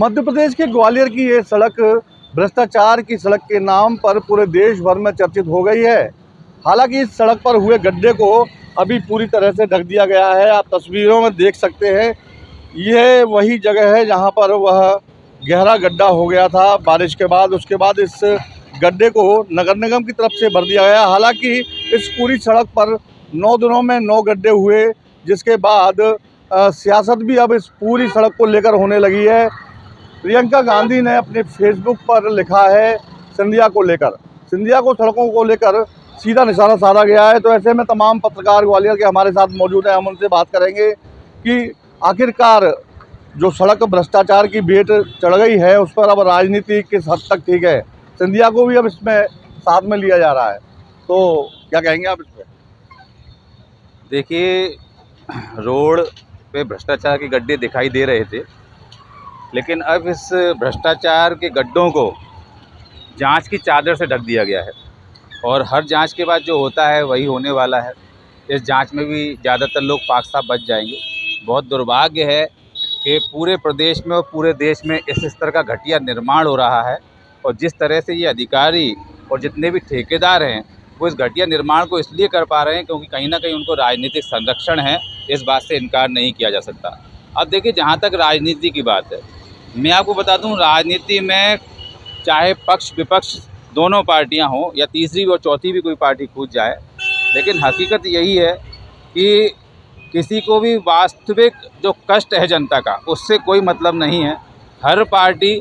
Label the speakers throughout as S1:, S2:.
S1: मध्य प्रदेश के ग्वालियर की ये सड़क भ्रष्टाचार की सड़क के नाम पर पूरे देश भर में चर्चित हो गई है। हालांकि इस सड़क पर हुए गड्ढे को अभी पूरी तरह से ढक दिया गया है। आप तस्वीरों में देख सकते हैं, यह वही जगह है जहां पर वह गहरा गड्ढा हो गया था बारिश के बाद। उसके बाद इस गड्ढे को नगर निगम की तरफ से भर दिया गया। हालांकि इस पूरी सड़क पर 9 दिनों में 9 गड्ढे हुए, जिसके बाद सियासत भी अब इस पूरी सड़क को लेकर होने लगी है। प्रियंका गांधी ने अपने फेसबुक पर लिखा है सिंधिया को लेकर, सिंधिया को सड़कों को लेकर सीधा निशाना साधा गया है। तो ऐसे में तमाम पत्रकार ग्वालियर के हमारे साथ मौजूद हैं। हम उनसे बात करेंगे कि आखिरकार जो सड़क भ्रष्टाचार की भेंट चढ़ गई है उस पर अब राजनीति किस हद तक ठीक है। सिंधिया को भी अब इसमें साथ में लिया जा रहा है, तो क्या कहेंगे आप इस पर?
S2: देखिए, रोड पे भ्रष्टाचार के गड्ढे दिखाई दे रहे थे, लेकिन अब इस भ्रष्टाचार के गड्ढों को जांच की चादर से ढक दिया गया है और हर जांच के बाद जो होता है वही होने वाला है। इस जांच में भी ज़्यादातर लोग पाक साफ बच जाएंगे। बहुत दुर्भाग्य है कि पूरे प्रदेश में और पूरे देश में इस स्तर का घटिया निर्माण हो रहा है और जिस तरह से ये अधिकारी और जितने भी ठेकेदार हैं वो इस घटिया निर्माण को इसलिए कर पा रहे हैं क्योंकि कहीं ना कहीं उनको राजनीतिक संरक्षण है। इस बात से इनकार नहीं किया जा सकता। अब देखिए, जहाँ तक राजनीति की बात है, मैं आपको बता दूं, राजनीति में चाहे पक्ष विपक्ष दोनों पार्टियां हों या तीसरी और चौथी भी कोई पार्टी कूद जाए, लेकिन हकीकत यही है कि किसी को भी वास्तविक जो कष्ट है जनता का उससे कोई मतलब नहीं है। हर पार्टी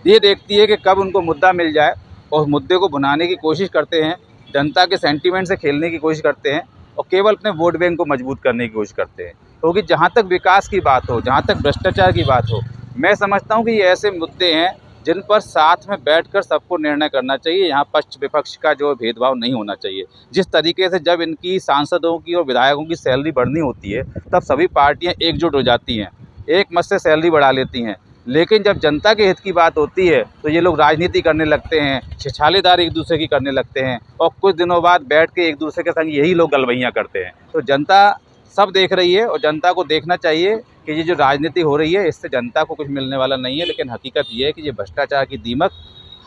S2: ये देखती है कि कब उनको मुद्दा मिल जाए और उस मुद्दे को भुनाने की कोशिश करते हैं, जनता के सेंटीमेंट से खेलने की कोशिश करते हैं और केवल अपने वोट बैंक को मजबूत करने की कोशिश करते हैं। क्योंकि जहाँ तक विकास की बात हो, जहाँ तक भ्रष्टाचार की बात हो, मैं समझता हूँ कि ये ऐसे मुद्दे हैं जिन पर साथ में बैठकर सबको निर्णय करना चाहिए। यहाँ पक्ष विपक्ष का जो भेदभाव नहीं होना चाहिए। जिस तरीके से जब इनकी सांसदों की और विधायकों की सैलरी बढ़नी होती है तब सभी पार्टियाँ एकजुट हो जाती हैं, एक मत से सैलरी बढ़ा लेती हैं, लेकिन जब जनता के हित की बात होती है तो ये लोग राजनीति करने लगते हैं, छिछालेदार एक दूसरे की करने लगते हैं और कुछ दिनों बाद बैठ के एक दूसरे के संग यही लोग गलवैयाँ करते हैं। तो जनता सब देख रही है और जनता को देखना चाहिए कि ये जो राजनीति हो रही है इससे जनता को कुछ मिलने वाला नहीं है। लेकिन हकीकत ये है कि ये भ्रष्टाचार की दीमक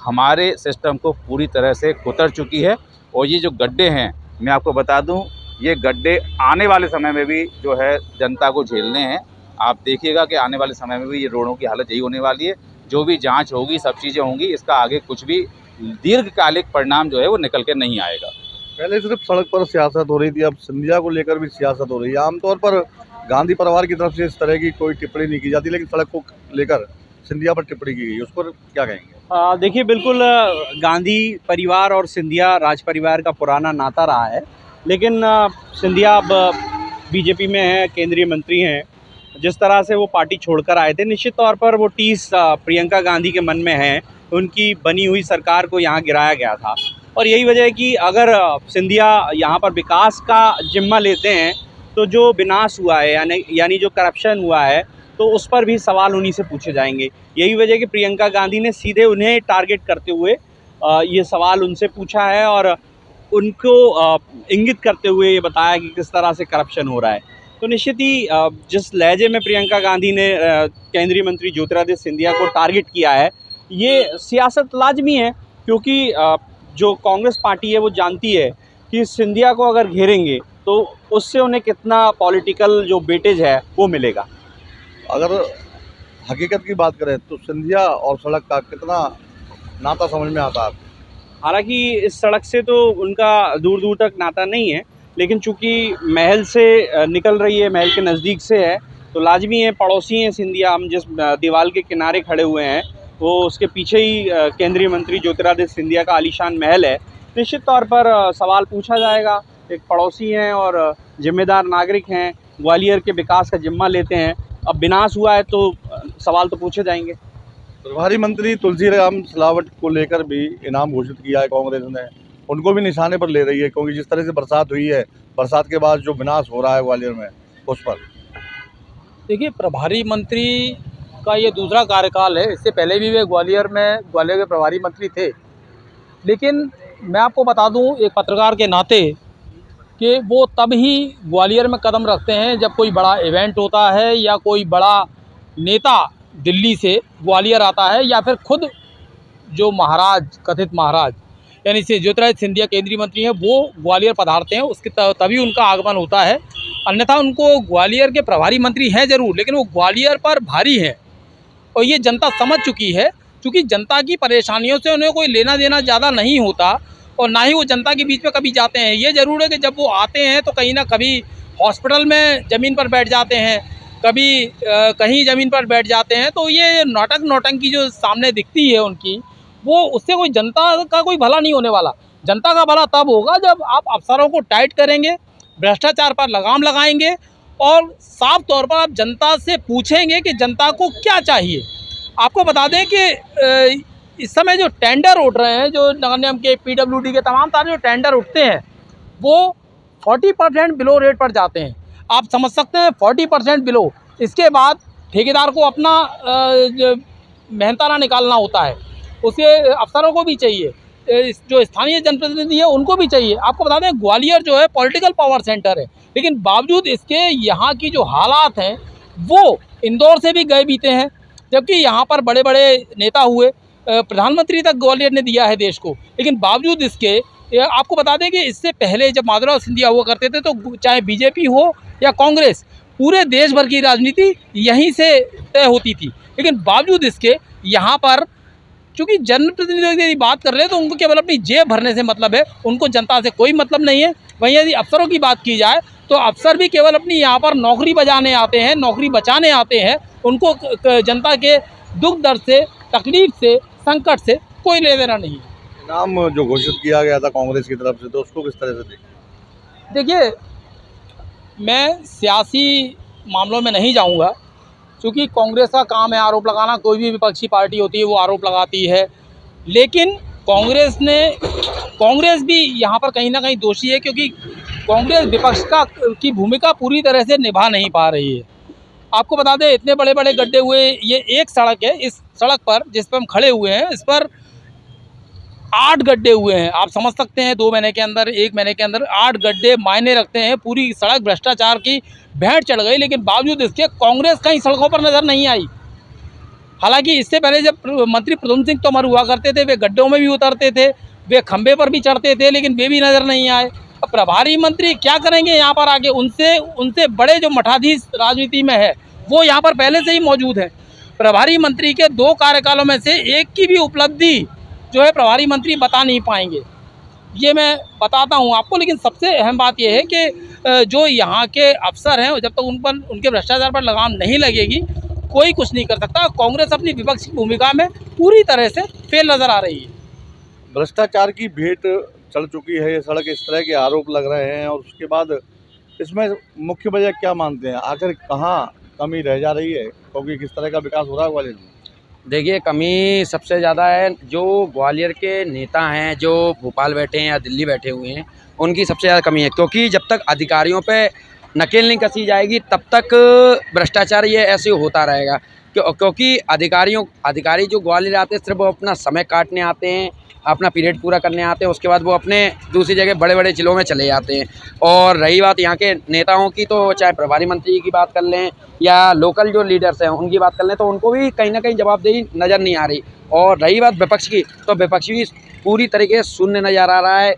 S2: हमारे सिस्टम को पूरी तरह से कुतर चुकी है। और ये जो गड्ढे हैं, मैं आपको बता दूं, ये गड्ढे आने वाले समय में भी जो है जनता को झेलने हैं। आप देखिएगा कि आने वाले समय में भी ये रोडों की हालत यही होने वाली है। जो भी जांच होगी, सब चीज़ें होंगी, इसका आगे कुछ भी दीर्घकालिक परिणाम जो है वो निकल के नहीं आएगा।
S1: पहले सिर्फ सड़क पर सियासत हो रही थी, अब सिंधिया को लेकर भी सियासत हो रही है। आमतौर पर गांधी परिवार की तरफ से इस तरह की कोई टिप्पणी नहीं की जाती, लेकिन सड़क को लेकर सिंधिया पर टिप्पणी की गई, उस पर क्या कहेंगे?
S3: देखिए, बिल्कुल गांधी परिवार और सिंधिया राज परिवार का पुराना नाता रहा है, लेकिन सिंधिया अब बीजेपी में है, केंद्रीय मंत्री हैं। जिस तरह से वो पार्टी छोड़कर आए थे, निश्चित तौर पर वो टीस प्रियंका गांधी के मन में है। उनकी बनी हुई सरकार को यहाँ गिराया गया था और यही वजह है कि अगर सिंधिया यहाँ पर विकास का जिम्मा लेते हैं तो जो विनाश हुआ है यानी जो करप्शन हुआ है तो उस पर भी सवाल उन्हीं से पूछे जाएंगे। यही वजह है कि प्रियंका गांधी ने सीधे उन्हें टारगेट करते हुए ये सवाल उनसे पूछा है और उनको इंगित करते हुए ये बताया कि किस तरह से करप्शन हो रहा है। तो निश्चित ही जिस लहजे में प्रियंका गांधी ने केंद्रीय मंत्री ज्योतिरादित्य सिंधिया को टारगेट किया है, ये सियासत लाजमी है, क्योंकि जो कांग्रेस पार्टी है वो जानती है कि सिंधिया को अगर घेरेंगे तो उससे उन्हें कितना पॉलिटिकल जो वेटेज है वो मिलेगा।
S1: अगर हकीकत की बात करें तो सिंधिया और सड़क का कितना नाता समझ में आता है?
S3: हालांकि इस सड़क से तो उनका दूर दूर तक नाता नहीं है, लेकिन चूंकि महल से निकल रही है, महल के नज़दीक से है, तो लाजमी है, पड़ोसी हैं सिंधिया। हम जिस दीवार के किनारे खड़े हुए हैं वो उसके पीछे ही केंद्रीय मंत्री ज्योतिरादित्य सिंधिया का आलीशान महल है। निश्चित तौर पर सवाल पूछा जाएगा। एक पड़ोसी हैं और जिम्मेदार नागरिक हैं, ग्वालियर के विकास का जिम्मा लेते हैं। अब विनाश हुआ है तो सवाल तो पूछे जाएंगे।
S1: प्रभारी मंत्री तुलसीराम सिलावट को लेकर भी इनाम घोषित किया है कांग्रेस ने, उनको भी निशाने पर ले रही है, क्योंकि जिस तरह से बरसात हुई है, बरसात के बाद जो विनाश हो रहा है ग्वालियर में, उस पर।
S4: देखिए, प्रभारी मंत्री का ये दूसरा कार्यकाल है। इससे पहले भी वे ग्वालियर के प्रभारी मंत्री थे। लेकिन मैं आपको बता दूं एक पत्रकार के नाते कि वो तब ही ग्वालियर में कदम रखते हैं जब कोई बड़ा इवेंट होता है या कोई बड़ा नेता दिल्ली से ग्वालियर आता है या फिर खुद जो महाराज, कथित महाराज यानी से ज्योतिरादित्य सिंधिया केंद्रीय मंत्री हैं, वो ग्वालियर पधारते हैं, उसके तभी उनका आगमन होता है। अन्यथा उनको ग्वालियर के प्रभारी मंत्री हैं ज़रूर, लेकिन वो ग्वालियर पर भारी हैं और ये जनता समझ चुकी है। क्योंकि जनता की परेशानियों से उन्हें कोई लेना देना ज़्यादा नहीं होता और ना ही वो जनता के बीच में कभी जाते हैं। ये ज़रूर है कि जब वो आते हैं तो कहीं ना कभी हॉस्पिटल में ज़मीन पर बैठ जाते हैं, कभी कहीं ज़मीन पर बैठ जाते हैं। तो ये नौटंकी जो सामने दिखती है उनकी, वो उससे कोई जनता का कोई भला नहीं होने वाला। जनता का भला तब होगा जब आप अफसरों को टाइट करेंगे, भ्रष्टाचार पर लगाम लगाएंगे और साफ तौर पर आप जनता से पूछेंगे कि जनता को क्या चाहिए। आपको बता दें कि इस समय जो टेंडर उठ रहे हैं, जो नगर निगम के, पीडब्ल्यूडी के तमाम सारे जो टेंडर उठते हैं, वो 40% बिलो रेट पर जाते हैं। आप समझ सकते हैं 40% बिलो। इसके बाद ठेकेदार को अपना मेहनताना निकालना होता है, उसके अफसरों को भी चाहिए, जो स्थानीय जनप्रतिनिधि है उनको भी चाहिए। आपको बता दें ग्वालियर जो है पॉलिटिकल पावर सेंटर है, लेकिन बावजूद इसके यहाँ की जो हालात हैं वो इंदौर से भी गए बीते हैं। जबकि यहाँ पर बड़े बड़े नेता हुए, प्रधानमंत्री तक ग्वालियर ने दिया है देश को, लेकिन बावजूद इसके आपको बता दें कि इससे पहले जब माधवराव सिंधिया हुआ करते थे तो चाहे बीजेपी हो या कांग्रेस, पूरे देश भर की राजनीति यहीं से तय होती थी। लेकिन बावजूद इसके यहाँ पर चूँकि जनप्रतिनिधियों की बात कर रहे हैं तो उनको केवल अपनी जेब भरने से मतलब है, उनको जनता से कोई मतलब नहीं है। वहीं यदि अफसरों की बात की जाए तो अफसर भी केवल अपनी यहाँ पर नौकरी बजाने आते हैं, नौकरी बचाने आते हैं। उनको जनता के दुख दर्द से, तकलीफ से, संकट से कोई लेना देना नहीं है।
S1: नाम जो घोषित किया गया था कांग्रेस की तरफ से, तो उसको किस तरह से
S4: देखिए, मैं सियासी मामलों में नहीं जाऊंगा, क्योंकि कांग्रेस का काम है आरोप लगाना। कोई भी विपक्षी पार्टी होती है वो आरोप लगाती है, लेकिन कांग्रेस भी यहाँ पर कहीं ना कहीं दोषी है, क्योंकि कांग्रेस विपक्ष की भूमिका पूरी तरह से निभा नहीं पा रही है। आपको बता दें इतने बड़े बड़े गड्ढे हुए, ये एक सड़क है, इस सड़क पर जिस पर हम खड़े हुए हैं इस पर 8 गड्ढे हुए हैं। आप समझ सकते हैं 2 महीने के अंदर, 1 महीने के अंदर 8 गड्ढे मायने रखते हैं। पूरी सड़क भ्रष्टाचार की भेंट चढ़ गई, लेकिन बावजूद इसके कांग्रेस कहीं सड़कों पर नज़र नहीं आई। हालांकि इससे पहले जब मंत्री प्रद्युम्न सिंह तोमर हुआ करते थे, वे गड्ढों में भी उतरते थे, वे खंबे पर भी चढ़ते थे, लेकिन वे भी नज़र नहीं आए। अब प्रभारी मंत्री क्या करेंगे यहाँ पर आके? उनसे बड़े जो मठाधीश राजनीति में है वो यहाँ पर पहले से ही मौजूद है। प्रभारी मंत्री के 2 कार्यकालों में से एक की भी उपलब्धि जो है प्रभारी मंत्री बता नहीं पाएंगे, ये मैं बताता हूँ आपको। लेकिन सबसे अहम बात यह है कि जो यहाँ के अफसर हैं, जब तक उनके भ्रष्टाचार पर लगाम नहीं लगेगी कोई कुछ नहीं कर सकता। कांग्रेस अपनी विपक्ष की भूमिका में पूरी तरह से फेल नज़र आ रही है।
S1: भ्रष्टाचार की भेंट चढ़ चुकी है ये सड़क, इस तरह के आरोप लग रहे हैं, और उसके बाद इसमें मुख्य वजह क्या मानते हैं? आखिर कहाँ कमी रह जा रही है, क्योंकि किस तरह का विकास हो रहा है ग्वालियर में?
S5: देखिए, कमी सबसे ज़्यादा है जो ग्वालियर के नेता हैं, जो भोपाल बैठे हैं या दिल्ली बैठे हुए हैं, उनकी सबसे ज़्यादा कमी है। क्योंकि जब तक अधिकारियों पे नकेल नहीं कसी जाएगी तब तक भ्रष्टाचार ये ऐसे होता रहेगा। क्योंकि अधिकारी जो ग्वालियर आते हैं सिर्फ वो अपना समय काटने आते हैं, अपना पीरियड पूरा करने आते हैं, उसके बाद वो अपने दूसरी जगह बड़े बड़े ज़िलों में चले जाते हैं। और रही बात यहाँ के नेताओं की, तो चाहे प्रभारी मंत्री की बात कर लें या लोकल जो लीडर्स हैं उनकी बात कर लें, तो उनको भी कहीं ना कहीं जवाबदेही नज़र नहीं आ रही। और रही बात विपक्ष की, तो विपक्ष भी पूरी तरीके से शून्य नज़र आ रहा है।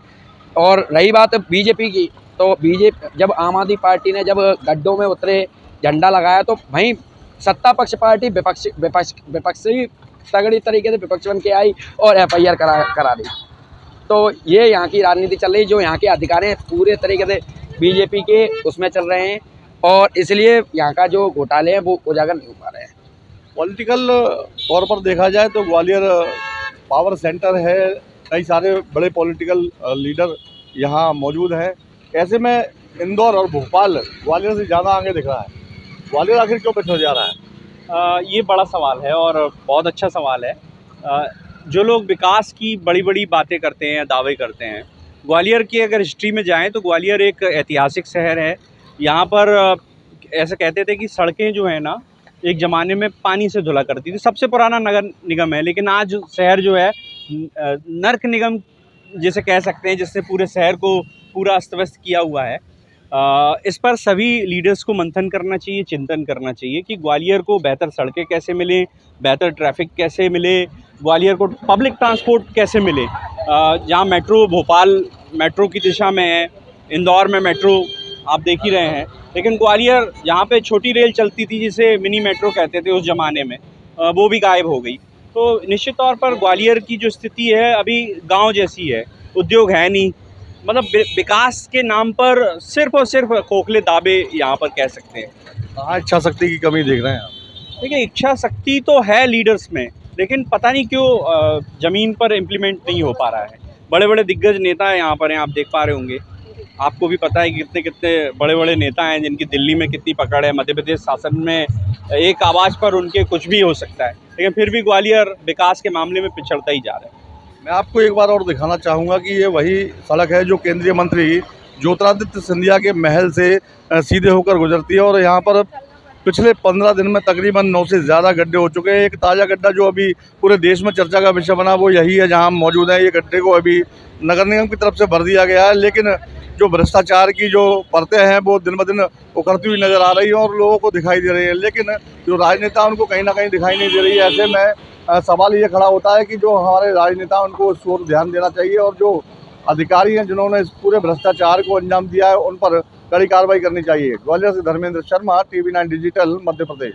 S5: और रही बात बीजेपी की, तो बीजेपी जब आम आदमी पार्टी ने जब गड्ढों में उतरे, झंडा लगाया, तो वहीं सत्ता पक्ष पार्टी विपक्ष ही तगड़ी तरीके से विपक्ष बन के आई और FIR करा दी। तो ये यहाँ की राजनीति चल रही, जो यहाँ के अधिकारी हैं पूरे तरीके से बीजेपी के उसमें चल रहे हैं, और इसलिए यहाँ का जो घोटाले हैं वो उजागर नहीं हो पा रहे हैं।
S1: पॉलिटिकल तौर पर देखा जाए तो ग्वालियर पावर सेंटर है, कई सारे बड़े पॉलिटिकल लीडर यहाँ मौजूद हैं। ऐसे में इंदौर और भोपाल ग्वालियर से ज़्यादा आगे दिख रहा है। ग्वालियर आखिर क्यों पिछड़ जा रहा है?
S3: ये बड़ा सवाल है और बहुत अच्छा सवाल है। जो लोग विकास की बड़ी बड़ी बातें करते हैं या दावे करते हैं, ग्वालियर की अगर हिस्ट्री में जाएं तो ग्वालियर एक ऐतिहासिक शहर है। यहाँ पर ऐसा कहते थे कि सड़कें जो है ना एक ज़माने में पानी से धुला करती थी। सबसे पुराना नगर निगम है, लेकिन आज शहर जो है नर्क निगम जिसे कह सकते हैं, जिससे पूरे शहर को पूरा अस्त व्यस्त किया हुआ है। इस पर सभी लीडर्स को मंथन करना चाहिए, चिंतन करना चाहिए कि ग्वालियर को बेहतर सड़कें कैसे मिलें, बेहतर ट्रैफिक कैसे मिले, ग्वालियर को पब्लिक ट्रांसपोर्ट कैसे मिले। जहाँ मेट्रो भोपाल मेट्रो की दिशा में है, इंदौर में मेट्रो आप देख ही रहे हैं, लेकिन ग्वालियर जहाँ पे छोटी रेल चलती थी जिसे मिनी मेट्रो कहते थे उस ज़माने में, वो भी गायब हो गई। तो निश्चित तौर पर ग्वालियर की जो स्थिति है अभी गांव जैसी है, उद्योग है नहीं, मतलब विकास के नाम पर सिर्फ और सिर्फ खोखले दावे यहाँ पर कह सकते हैं।
S1: कहाँ इच्छा शक्ति की कमी देख रहे हैं आप?
S3: देखिए, इच्छा शक्ति तो है लीडर्स में, लेकिन पता नहीं क्यों ज़मीन पर इम्प्लीमेंट नहीं हो पा रहा है। बड़े बड़े दिग्गज नेता यहाँ पर हैं, आप देख पा रहे होंगे, आपको भी पता है कि कितने कितने बड़े बड़े नेता हैं जिनकी दिल्ली में कितनी पकड़ है, मध्य प्रदेश शासन में एक आवाज़ पर उनके कुछ भी हो सकता है, लेकिन फिर भी ग्वालियर विकास के मामले में पिछड़ता ही जा रहा है।
S1: मैं आपको एक बार और दिखाना चाहूँगा कि ये वही सड़क है जो केंद्रीय मंत्री ज्योतिरादित्य सिंधिया के महल से सीधे होकर गुजरती है, और यहाँ पर पिछले 15 दिन में तकरीबन 9 से ज़्यादा गड्ढे हो चुके हैं। एक ताज़ा गड्ढा जो अभी पूरे देश में चर्चा का विषय बना वो यही है जहाँ हम मौजूद हैं। ये गड्ढे को अभी नगर निगम की तरफ से भर दिया गया है, लेकिन जो भ्रष्टाचार की जो परतें हैं वो दिन ब दिन उखड़ती हुई नज़र आ रही हैं और लोगों को दिखाई दे रही है, लेकिन जो राजनेता उनको कहीं ना कहीं दिखाई नहीं दे रही है। ऐसे में सवाल ये खड़ा होता है कि जो हमारे राजनेता उनको उस ओर ध्यान देना चाहिए, और जो अधिकारी हैं जिन्होंने इस पूरे भ्रष्टाचार को अंजाम दिया है उन पर कड़ी कार्रवाई करनी चाहिए। ग्वालियर से धर्मेंद्र शर्मा, TV9 डिजिटल, मध्य प्रदेश।